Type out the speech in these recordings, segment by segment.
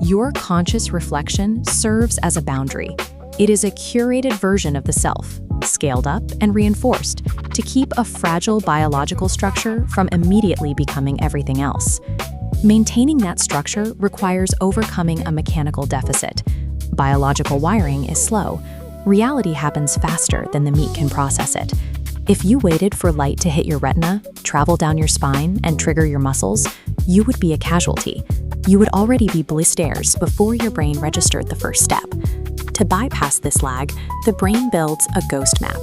Your conscious reflection serves as a boundary. It is a curated version of the self, scaled up and reinforced, to keep a fragile biological structure from immediately becoming everything else. Maintaining that structure requires overcoming a mechanical deficit. Biological wiring is slow. Reality happens faster than the meat can process it. If you waited for light to hit your retina, travel down your spine, and trigger your muscles, you would be a casualty. You would already be blisters before your brain registered the first step. To bypass this lag, the brain builds a ghost map.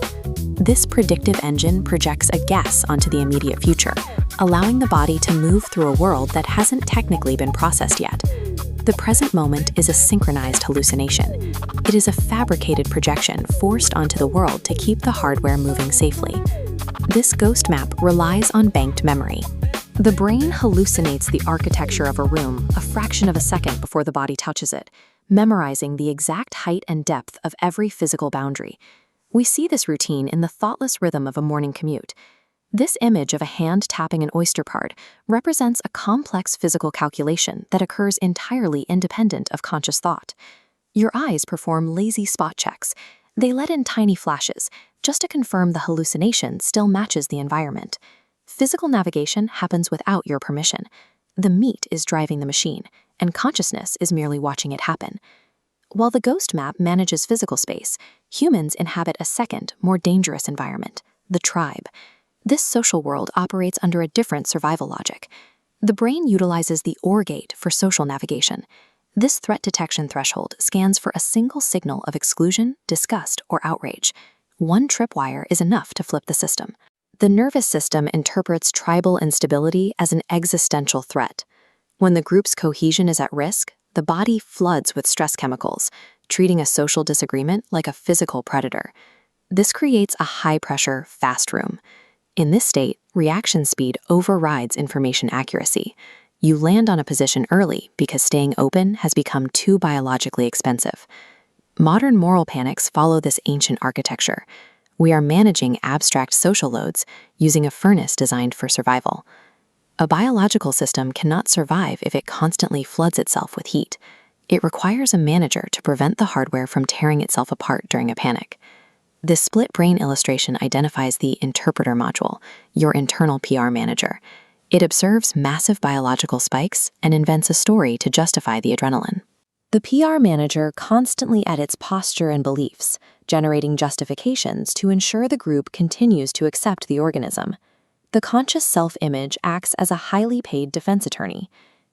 This predictive engine projects a guess onto the immediate future, allowing the body to move through a world that hasn't technically been processed yet. The present moment is a synchronized hallucination. It is a fabricated projection forced onto the world to keep the hardware moving safely. This ghost map relies on banked memory. The brain hallucinates the architecture of a room a fraction of a second before the body touches it, memorizing the exact height and depth of every physical boundary. We see this routine in the thoughtless rhythm of a morning commute. This image of a hand tapping an oyster card represents a complex physical calculation that occurs entirely independent of conscious thought. Your eyes perform lazy spot checks. They let in tiny flashes, just to confirm the hallucination still matches the environment. Physical navigation happens without your permission. The meat is driving the machine, and consciousness is merely watching it happen. While the ghost map manages physical space, humans inhabit a second, more dangerous environment, the tribe. This social world operates under a different survival logic. The brain utilizes the OR gate for social navigation. This threat detection threshold scans for a single signal of exclusion, disgust, or outrage. One tripwire is enough to flip the system. The nervous system interprets tribal instability as an existential threat. When the group's cohesion is at risk, the body floods with stress chemicals, treating a social disagreement like a physical predator. This creates a high-pressure, fast room. In this state, reaction speed overrides information accuracy. You land on a position early because staying open has become too biologically expensive. Modern moral panics follow this ancient architecture. We are managing abstract social loads using a furnace designed for survival. A biological system cannot survive if it constantly floods itself with heat. It requires a manager to prevent the hardware from tearing itself apart during a panic. This split brain illustration identifies the interpreter module, your internal PR manager. It observes massive biological spikes and invents a story to justify the adrenaline. The PR manager constantly edits posture and beliefs, generating justifications to ensure the group continues to accept the organism. The conscious self-image acts as a highly paid defense attorney.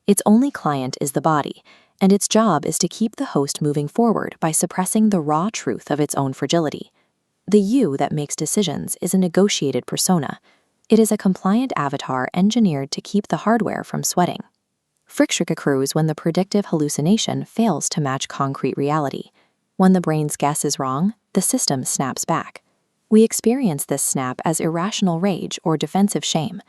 Its only client is the body, and its job is to keep the host moving forward by suppressing the raw truth of its own fragility. The you that makes decisions is a negotiated persona. It is a compliant avatar engineered to keep the hardware from sweating. Friction accrues when the predictive hallucination fails to match concrete reality. When the brain's guess is wrong, the system snaps back. We experience this snap as irrational rage or defensive shame.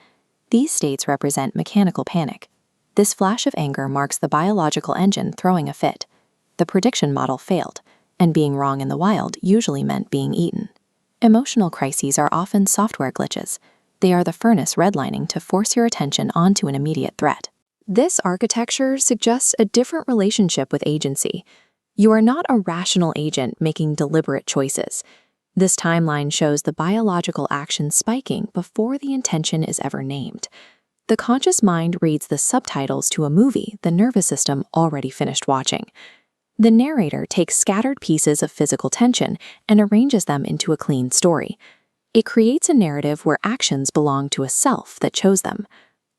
These states represent mechanical panic. This flash of anger marks the biological engine throwing a fit. The prediction model failed, and being wrong in the wild usually meant being eaten. Emotional crises are often software glitches. They are the furnace redlining to force your attention onto an immediate threat. This architecture suggests a different relationship with agency. You are not a rational agent making deliberate choices. This timeline shows the biological action spiking before the intention is ever named. The conscious mind reads the subtitles to a movie the nervous system already finished watching. The narrator takes scattered pieces of physical tension and arranges them into a clean story. It creates a narrative where actions belong to a self that chose them.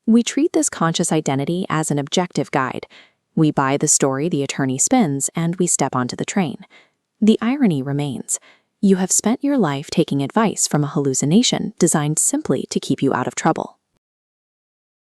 We treat this conscious identity as an objective guide. We buy the story the attorney spins, and we step onto the train. The irony remains. You have spent your life taking advice from a hallucination designed simply to keep you out of trouble.